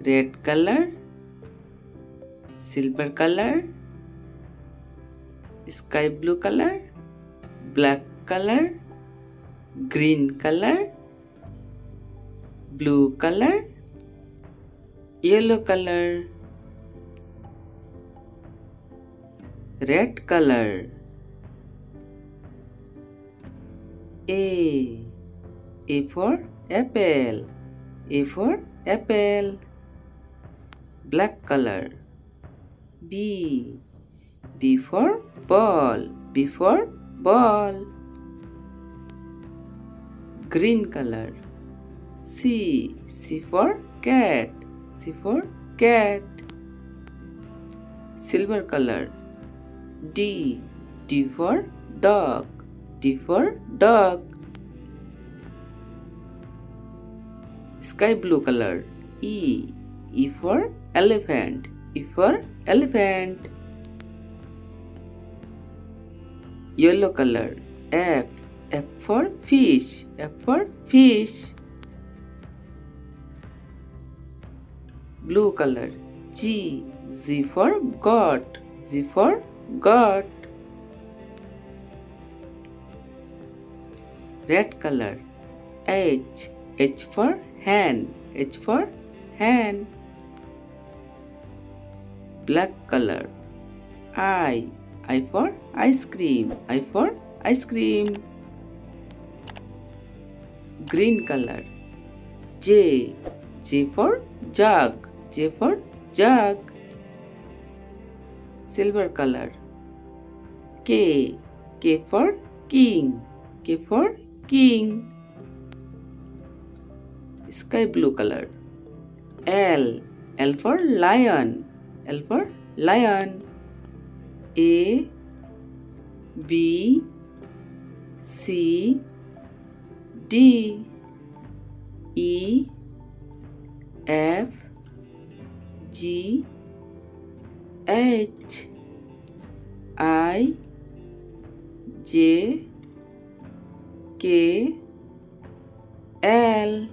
red color, silver color, sky blue color, black color, green color, blue color, yellow color, red color. A for apple, A for apple, black color. B for ball, B for ball, green color. C for cat, C for cat, silver color. D for dog, D for dog, sky blue color. E for elephant, E for elephant, yellow color. F for fish, F for fish, blue color. G for goat, G for goat, red color. H for hen, H for hen, black color. I for ice cream, I for ice cream, green color. J for jug, J for jug, silver color. K for king, K for king, sky blue color. L for lion, L for lion. A B C D E F G H I J K L